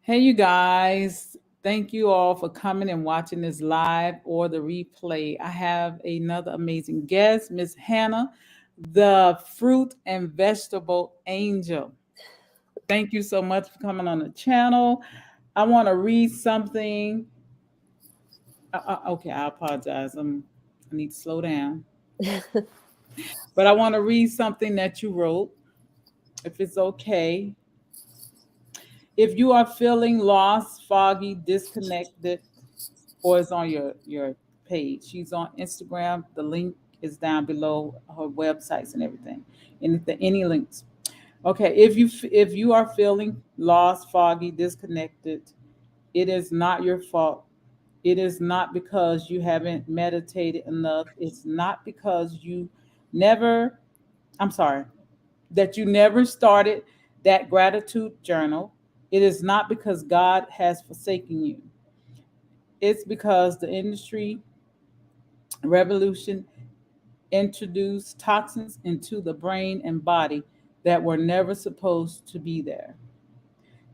Hey, you guys. Thank you all for coming and watching this live or the replay. I have another amazing guest, Miss Hannah, the fruit and vegetable angel. Thank you so much for coming on the channel. I want to read something. Okay, I apologize. I need to slow down. But I want to read something that you wrote, if it's okay. If you are feeling lost, foggy, disconnected, or it's on your page. She's on Instagram. The link is down below her websites and everything. Any links. Okay, if you are feeling lost, foggy, disconnected, it is not your fault. It is not because you haven't meditated enough. It's not because you never, I'm sorry, that you never started that gratitude journal. It is not because God has forsaken you. It's because the industry revolution introduced toxins into the brain and body that were never supposed to be there.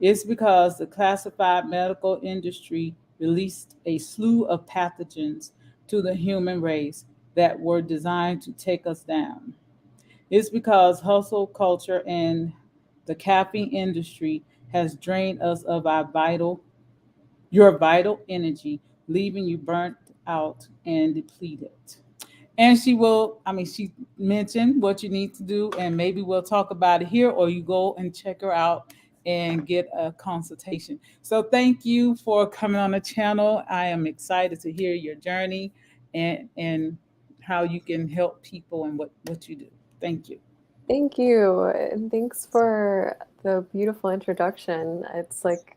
It's because the classified medical industry released a slew of pathogens to the human race that were designed to take us down. It's because hustle culture and the caffeine industry has drained us of your vital energy, leaving you burnt out and depleted. And she mentioned what you need to do, and maybe we'll talk about it here, or you go and check her out and get a consultation. So thank you for coming on the channel. I am excited to hear your journey and how you can help people and what you do. Thank you. Thank you. And thanks for the beautiful introduction. It's like,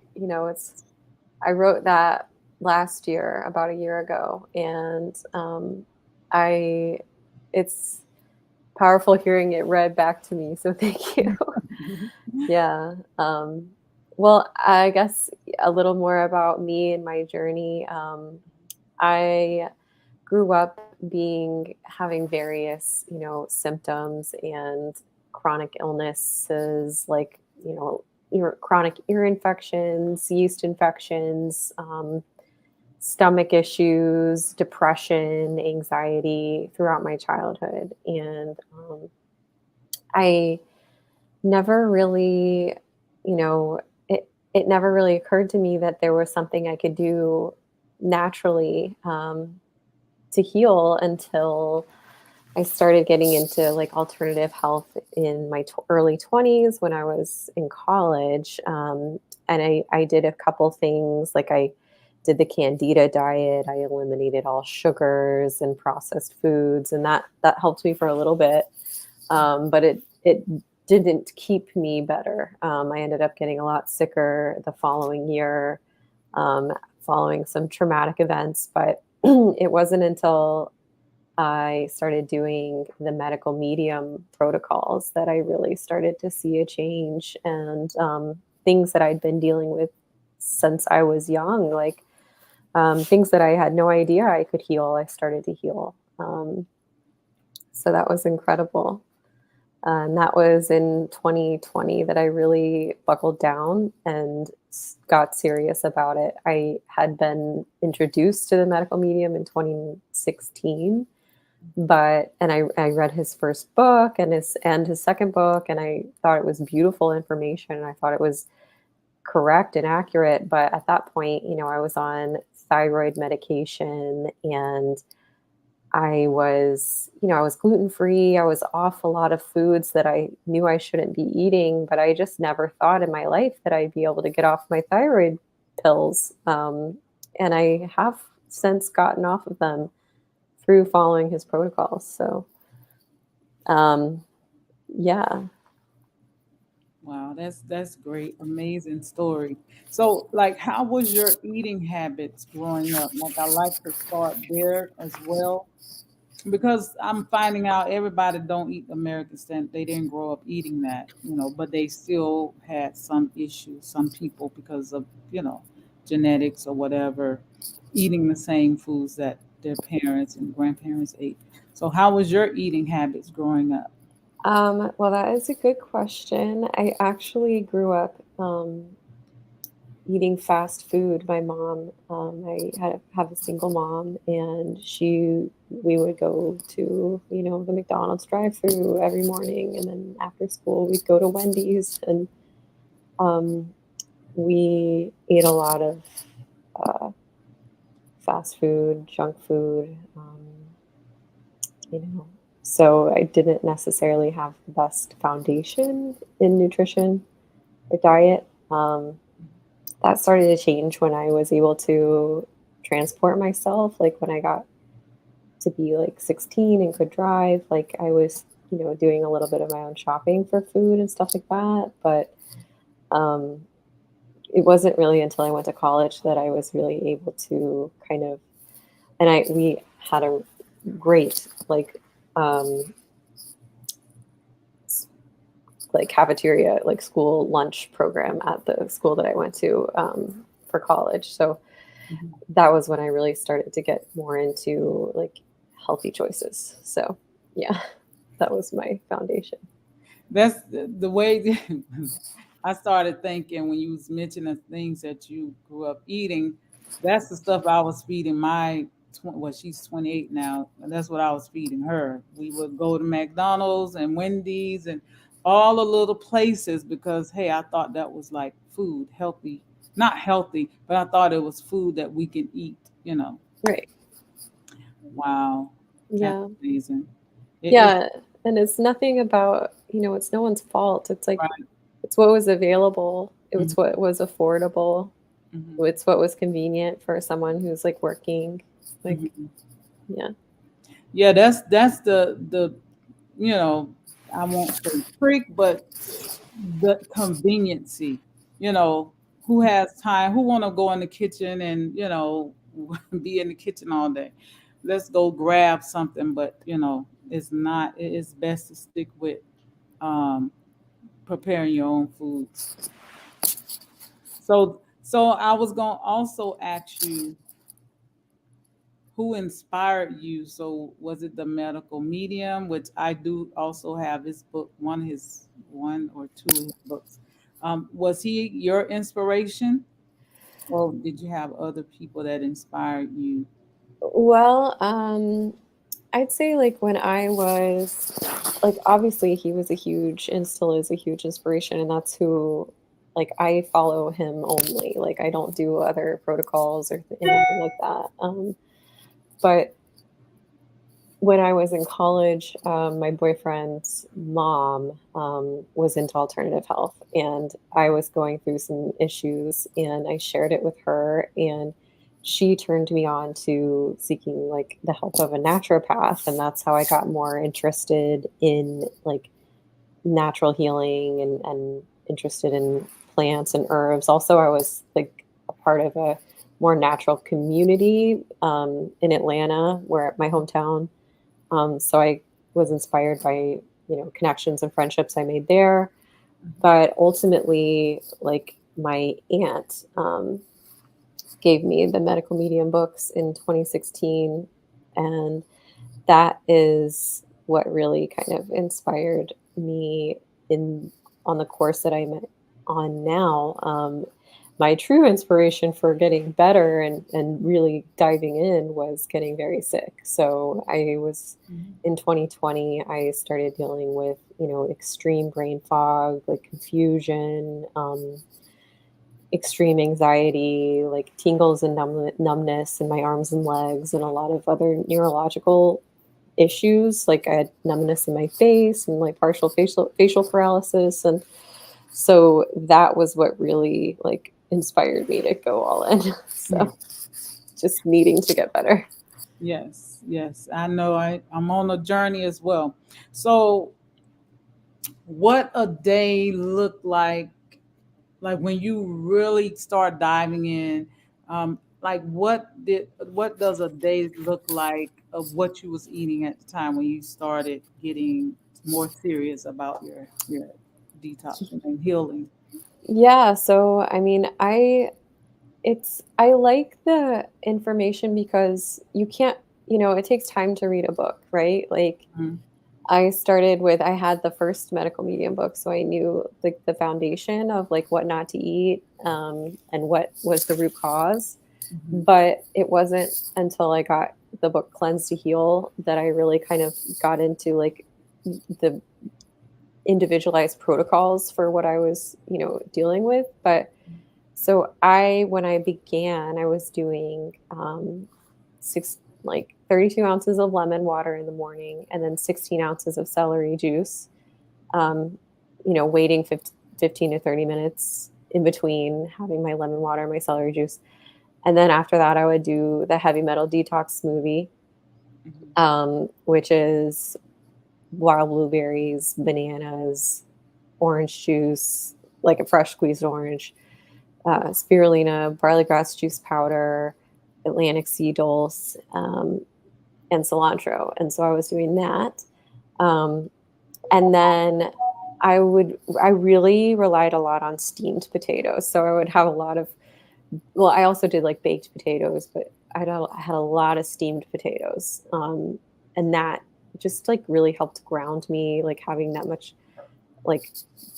I wrote that last year, about a year ago, and I, it's powerful hearing it read back to me. So thank you. Yeah. Well, I guess a little more about me and my journey. I grew up having various, symptoms and chronic illnesses like, chronic ear infections, yeast infections, stomach issues, depression, anxiety throughout my childhood. And I never really, it never really occurred to me that there was something I could do naturally to heal until I started getting into like alternative health in my early 20s when I was in college. And I did a couple things like I did the Candida diet. I eliminated all sugars and processed foods, and that helped me for a little bit. But it didn't keep me better. I ended up getting a lot sicker the following year, um, following some traumatic events. But it wasn't until I started doing the medical medium protocols that I really started to see a change, and things that I'd been dealing with since I was young, like things that I had no idea I could heal, I started to heal. So that was incredible. And that was in 2020 that I really buckled down and got serious about it. I had been introduced to the medical medium in 2016, I read his first book and his second book, and I thought it was beautiful information, and I thought it was correct and accurate. But at that point, I was on thyroid medication, and I was gluten free. I was off a lot of foods that I knew I shouldn't be eating, but I just never thought in my life that I'd be able to get off my thyroid pills. And I have since gotten off of them through following his protocols. So, um, yeah. Wow, that's great, amazing story. So, like, how was your eating habits growing up? Like, I like to start there as well because I'm finding out everybody don't eat American standard. They didn't grow up eating that, but they still had some issues. Some people because of genetics or whatever, eating the same foods that their parents and grandparents ate. So, how was your eating habits growing up? Well, that is a good question. I actually grew up eating fast food. My mom, have a single mom, and we would go to, the McDonald's drive-through every morning, and then after school we'd go to Wendy's, and um, we ate a lot of uh, fast food, junk food, you know. So I didn't necessarily have the best foundation in nutrition or diet. That started to change when I was able to transport myself. Like when I got to be like 16 and could drive, like I was, doing a little bit of my own shopping for food and stuff like that. But um, it wasn't really until I went to college that I was really able to kind of, and we had a great um, like cafeteria, like school lunch program at the school that I went to for college. So Mhm. that was when I really started to get more into like healthy choices. So yeah, that was my foundation. That's the way I started thinking when you was mentioning the things that you grew up eating. That's the stuff I was feeding my. Well, she's 28 now, and that's what I was feeding her. We would go to McDonald's and Wendy's and all the little places because hey, I thought that was like food, healthy, not healthy, but I thought it was food that we can eat. You know, Right. wow, that's Yeah. amazing. It's Yeah. And it's nothing about, it's no one's fault. It's like, right. it's what was available. It was Mhm, what was affordable. mhm, It's what was convenient for someone who's like working. Like, mhm. yeah. Yeah, that's the you know, I won't say trick, but the conveniency. You know, who has time? Who want to go in the kitchen and be in the kitchen all day? Let's go grab something, but it's not. It's best to stick with um, preparing your own foods. So I was gonna also ask you who inspired you. So was it the medical medium, which I do also have his book, one or two of his books. Was he your inspiration, or did you have other people that inspired you? Well, I'd say like when I was like obviously he was a huge and still is a huge inspiration, and that's who like I follow him only. Like I don't do other protocols or anything like that. But when I was in college, my boyfriend's mom was into alternative health, and I was going through some issues, and I shared it with her, and she turned me on to seeking like the help of a naturopath, and that's how I got more interested in like natural healing and interested in plants and herbs. Also, I was like a part of a more natural community in Atlanta, where my hometown, so I was inspired by, connections and friendships I made there. But ultimately, like my aunt gave me the medical medium books in 2016. And that is what really kind of inspired me in on the course that I'm on now. My true inspiration for getting better and really diving in was getting very sick. So I was Mhm. in 2020, I started dealing with, extreme brain fog, like confusion, extreme anxiety, like tingles and numbness in my arms and legs, and a lot of other neurological issues. Like I had numbness in my face and like partial facial paralysis, and so that was what really like inspired me to go all in. So just needing to get better. Yes, yes, I know. I'm on a journey as well. So, what a day looked like when you really start diving in, like what does a day look like of what you was eating at the time when you started getting more serious about your detoxing and healing? Yeah, so I mean, I like the information because you can't, it takes time to read a book, right? Like Mhm. I started with I had the first medical medium book, so I knew like the foundation of like what not to eat, and what was the root cause. Mhm. But it wasn't until I got the book Cleanse to Heal that I really kind of got into like the individualized protocols for what I was, dealing with. But so when I began, I was doing six, like 32 ounces of lemon water in the morning and then 16 ounces of celery juice, um, waiting 15 to 30 minutes in between having my lemon water and my celery juice. And then after that, I would do the heavy metal detox smoothie, Mhm. which is wild blueberries, bananas, orange juice, like a fresh squeezed orange, spirulina, barley grass juice powder, Atlantic sea dulse, and cilantro. And so I was doing that. Um, and then I really relied a lot on steamed potatoes. So I would have a lot of, well, I also did like baked potatoes, but I had a lot of steamed potatoes. And that just like really helped ground me, like having that much like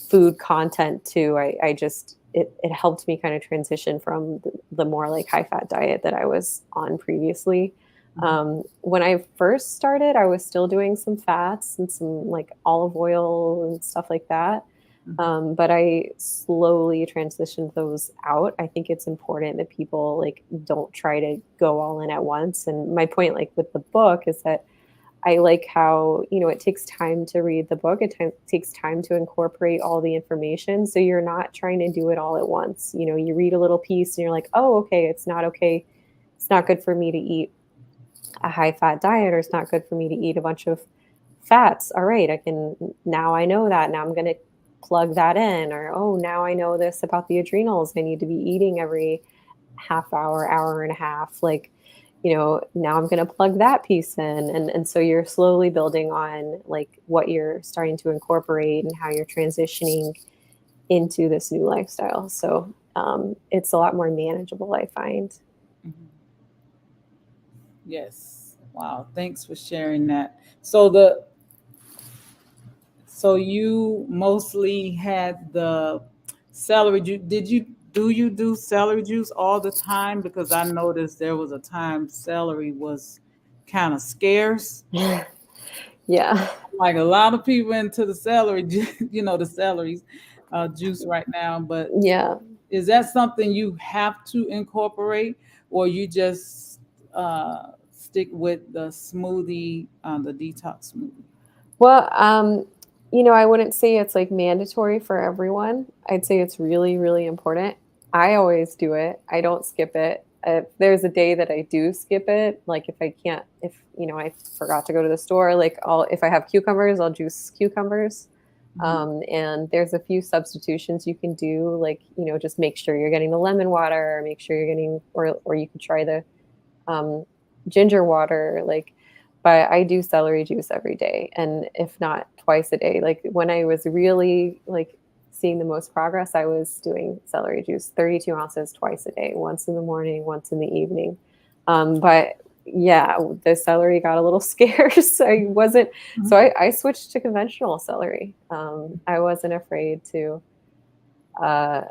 food content too. I just it helped me kind of transition from the more like high fat diet that I was on previously. Mhm. When I first started, I was still doing some fats and some like olive oil and stuff like that. Mhm. But I slowly transitioned those out. I think it's important that people like don't try to go all in at once. And my point, like with the book, is that I like how, it takes time to read the book. Takes time to incorporate all the information. So you're not trying to do it all at once. You read a little piece and you're like, oh, okay, it's not okay. It's not good for me to eat a high fat diet, or it's not good for me to eat a bunch of fats. All right, now I know that. Now I'm going to plug that in. Or, oh, now I know this about the adrenals. I need to be eating every half hour, hour and a half. Like, now I'm going to plug that piece in. And so you're slowly building on like what you're starting to incorporate and how you're transitioning into this new lifestyle. So it's a lot more manageable, I find. Mhm. Yes. Wow. Thanks for sharing that. So you mostly had the celery juice. Do you do celery juice all the time? Because I noticed there was a time celery was kind of scarce. Yeah. Like a lot of people into the celery, the celery juice right now. But Yeah. is that something you have to incorporate, or you just stick with the smoothie, the detox smoothie? Well, I wouldn't say it's like mandatory for everyone. I'd say it's really, really important. I always do it. I don't skip it. If there's a day that I do skip it, like if I can't, if I forgot to go to the store, like if I have cucumbers, I'll juice cucumbers. Mhm. And there's a few substitutions you can do, like just make sure you're getting the lemon water, or make sure you're getting, or you could try the um, ginger water, like, but I do celery juice every day, and if not twice a day. Like when I was really like seeing the most progress, I was doing celery juice 32 ounces twice a day, once in the morning, once in the evening. But yeah, the celery got a little scarce. I wasn't, so Mhm. I switched to conventional celery. I wasn't afraid to uh,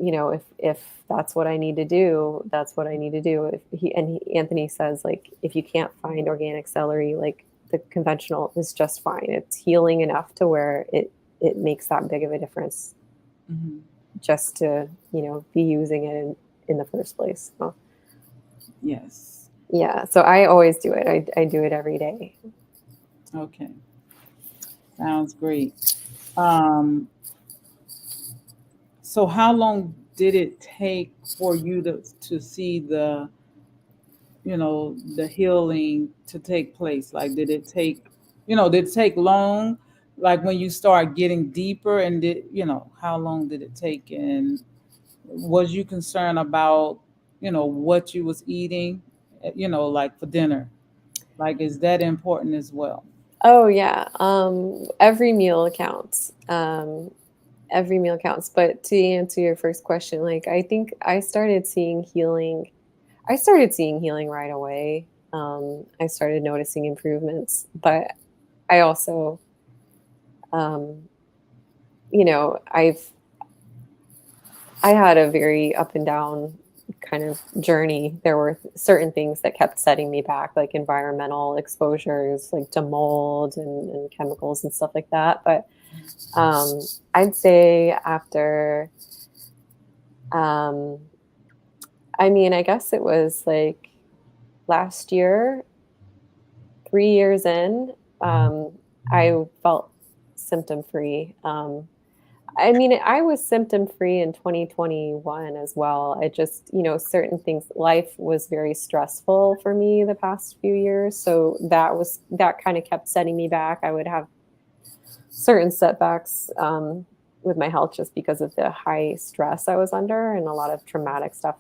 if that's what I need to do, that's what I need to do. Anthony says, like, if you can't find organic celery, like the conventional is just fine. It's healing enough to where it makes that big of a difference Mhm. just to, be using it in the first place. So, Yes. yeah. So I always do it. I do it every day. Okay. Sounds great. Um, so how long did it take for you to see the healing to take place? Like, did it take long? Like when you start getting deeper, and how long did it take? And was you concerned about, what you was eating, like for dinner? Like, is that important as well? Oh yeah. Every meal counts. Every meal counts. But to answer your first question, like I think I started seeing healing right away. I started noticing improvements, but I also, you know, I had a very up and down kind of journey. There were certain things that kept setting me back, like environmental exposures, like to mold and chemicals and stuff like that. But um, I'd say after, um, I mean, I guess it was like last year, 3 years in, um, I felt symptom free. I mean, I was symptom free in 2021 as well. I just, certain things, life was very stressful for me the past few years. So that kind of kept setting me back. I would have certain setbacks with my health just because of the high stress I was under and a lot of traumatic stuff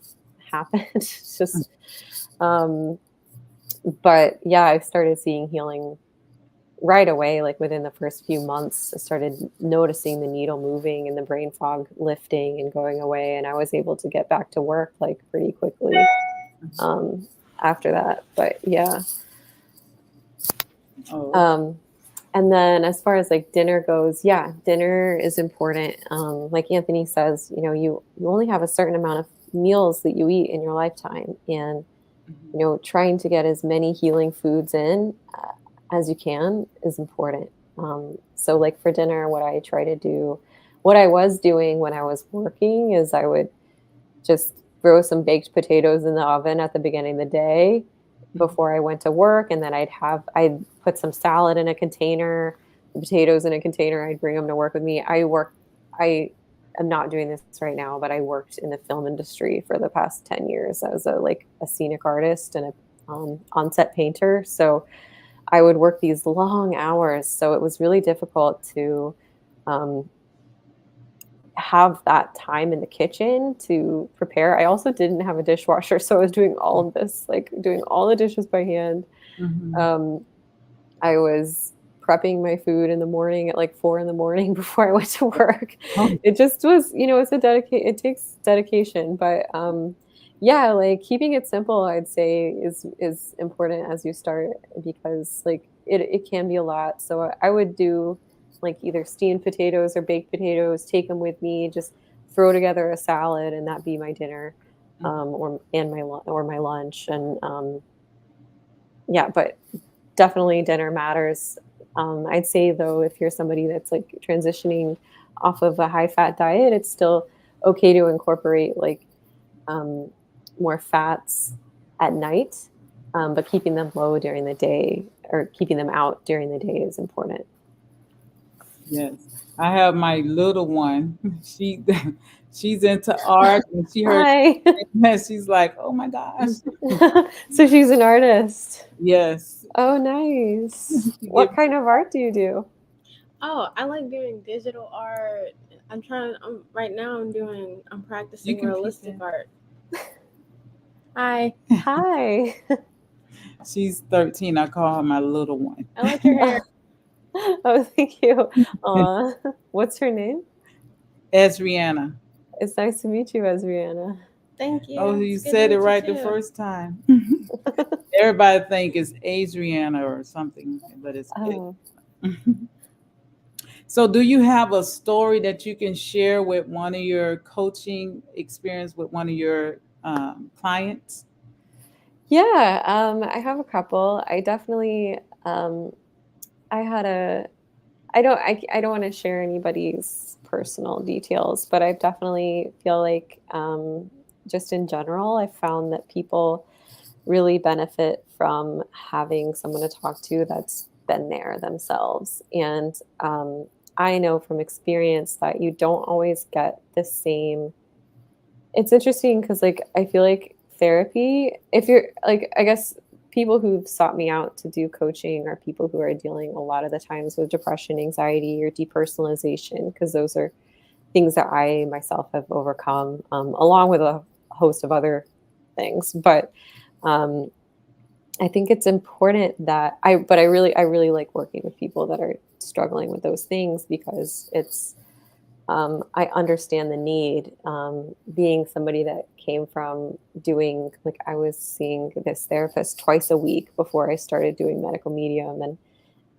happened. It's just, um, but yeah, I started seeing healing right away, like within the first few months. I started noticing the needle moving and the brain fog lifting and going away. And I was able to get back to work like pretty quickly um, after that. But yeah. Oh, And then as far as like dinner goes, yeah, dinner is important. Like Anthony says, you only have a certain amount of meals that you eat in your lifetime. And trying to get as many healing foods in as you can is important. So, like for dinner, what I was doing when I was working is I would just throw some baked potatoes in the oven at the beginning of the day before I went to work. And then I'd put some salad in a container, the potatoes in a container. I'd bring them to work with me. I am not doing this right now, but I worked in the film industry for the past 10 years. I was a scenic artist and a on-set painter. So I would work these long hours. So it was really difficult to um, have that time in the kitchen to prepare. I also didn't have a dishwasher. So I was doing all of this, like doing all the dishes by hand. Um, I was prepping my food in the morning at like 4 in the morning before I went to work. It just was, it takes dedication, but yeah, like keeping it simple, I'd say is important as you start because like it can be a lot. So I would do like either steamed potatoes or baked potatoes, take them with me, just throw together a salad and that be my dinner, or my lunch. And yeah, but definitely dinner matters. I'd say though, if you're somebody that's like transitioning off of a high fat diet, it's still okay to incorporate like um, more fats at night, but keeping them low during the day or keeping them out during the day is important. yes. I have my little one. She she's into art and she heard Hi. that she's like, oh my gosh. So she's an artist. Yes. Oh, nice. She What give kind of art do you do? Oh, I like doing digital art. Right now I'm you practicing can realistic peek art. Hi, Hi. she's 13. I call her my little one. I like your hair. Oh, thank you. What's her name? Rihanna. It's nice to meet you, Esriana. Thank you. Oh, you It's good to said it meet you right the too. first time. Everybody think it's Adriana or something, but it's Oh, So, do you have a story that you can share with one of your coaching experience with one of your clients? yeah. I have a couple. I definitely, I had a, I don't want to share anybody's personal details, but I definitely feel like, just in general, I found that people really benefit from having someone to talk to that's been there themselves. And I know from experience that you don't always get the same. It's interesting because, like, I feel like therapy, if you're like, I guess people who've sought me out to do coaching are people who are dealing a lot of the times with depression, anxiety, or depersonalization, because those are things that I myself have overcome, along with a host of other things. But um, I think it's important that I really like working with people that are struggling with those things because I understand the need. Being somebody that came from doing, like, I was seeing this therapist twice a week before I started doing medical medium, and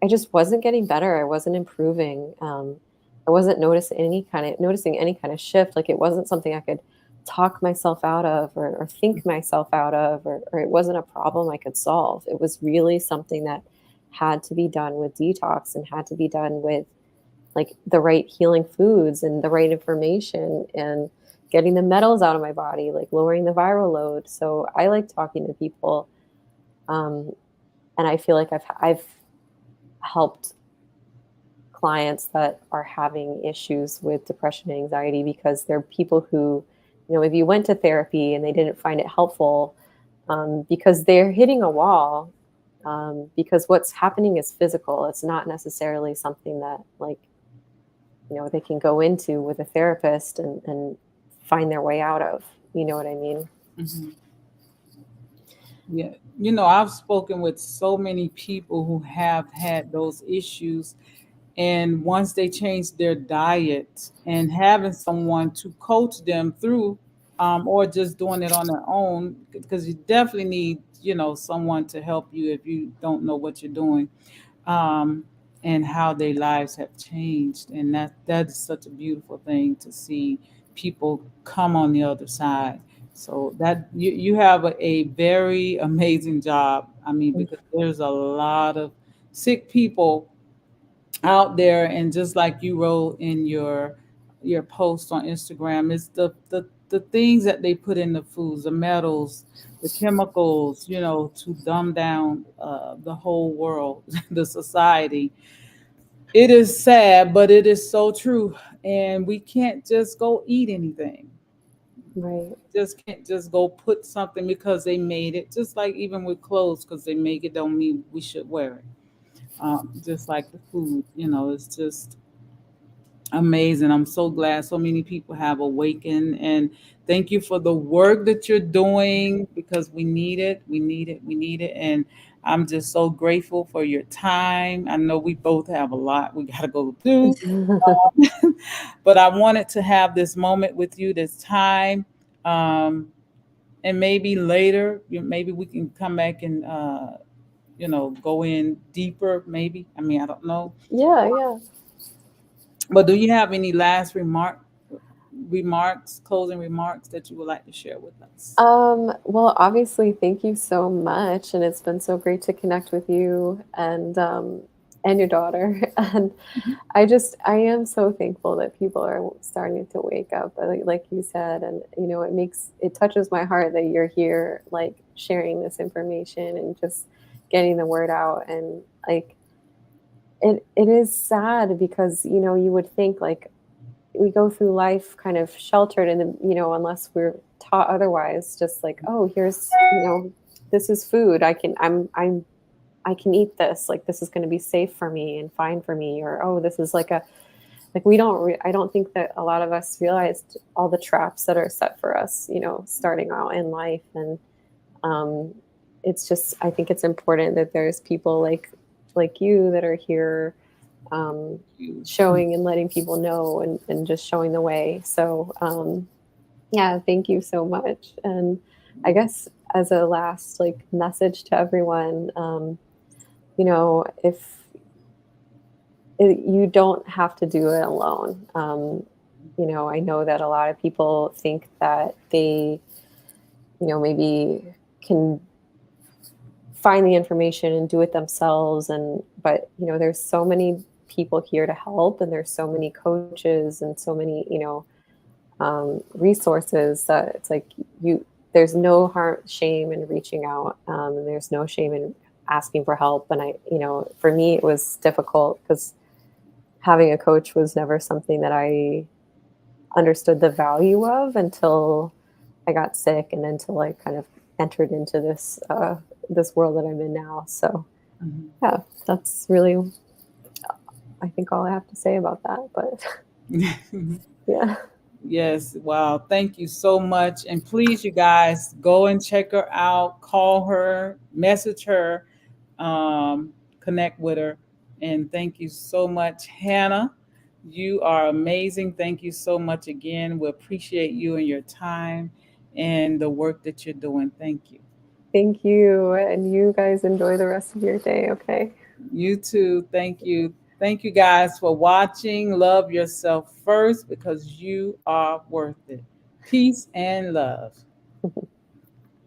I just wasn't getting better. I wasn't improving. I wasn't noticing any kind of shift. Like it wasn't something I could talk myself out of or think myself out of, or it wasn't a problem I could solve. It was really something that had to be done with detox and had to be done with like the right healing foods and the right information and getting the metals out of my body, like lowering the viral load. So I like talking to people, um, and I feel like I've helped clients that are having issues with depression and anxiety because they're people who, if you went to therapy and they didn't find it helpful, because they're hitting a wall, because what's happening is physical. It's not necessarily something that like, they can go into with a therapist and find their way out of. You know what I mean? Mhm. Yeah, I've spoken with so many people who have had those issues, and once they change their diet and having someone to coach them through, or just doing it on their own, because you definitely need, someone to help you if you don't know what you're doing, um, and how their lives have changed, and that's such a beautiful thing to see people come on the other side. So that you have a very amazing job. I mean, because there's a lot of sick people out there, and just like you wrote in your post on Instagram, it's the things that they put in the foods, the metals, the chemicals, to dumb down the whole world, the society. It is sad, but it is so true, and we can't just go eat anything. Right. Just can't just go put something because they made it. Just like even with clothes, because they make it don't mean we should wear it. Just like the food, it's just amazing. I'm so glad so many people have awakened, and thank you for the work that you're doing, because we need it. We need it. We need it. And I'm just so grateful for your time. I know we both have a lot we got to go through, but I wanted to have this moment with you, this time. Um, and maybe later, maybe we can come back and, go in deeper, maybe. I mean, I don't know. Yeah, yeah. But do you have any last closing remarks that you would like to share with us? Well, obviously, thank you so much, and it's been so great to connect with you and your daughter. And I am so thankful that people are starting to wake up, like you said, and it touches my heart that you're here, like sharing this information and just getting the word out. And like it is sad because you would think like we go through life kind of sheltered and unless we're taught otherwise, just like, oh, here's this is food, I can eat this, like this is going to be safe for me and fine for me, or oh, this is like we don't I don't think that a lot of us realized all the traps that are set for us, starting out in life. And um it's just, I think it's important that there's people like you that are here, um, You. showing and letting people know, and just showing the way. So, yeah, thank you so much. And I guess as a last like message to everyone, if you don't have to do it alone. I know that a lot of people think that they, maybe can find the information and do it themselves, but there's so many people here to help, and there's so many coaches and so many resources that it's like there's no shame in reaching out, and there's no shame in asking for help. And for me it was difficult because having a coach was never something that I understood the value of until I got sick, and until I kind of entered into this world that I'm in now. So Mhm. yeah, that's really, I think, all I have to say about that. But yeah, Yes, wow. Thank you so much. And please, you guys, go and check her out, call her, message her, connect with her. And thank you so much, Hannah. You are amazing. Thank you so much again. We appreciate you and your time and the work that you're doing. Thank you. thank you, and you guys enjoy the rest of your day. Okay. You too. Thank you. Thank you guys for watching. Love yourself first because you are worth it. Peace and love.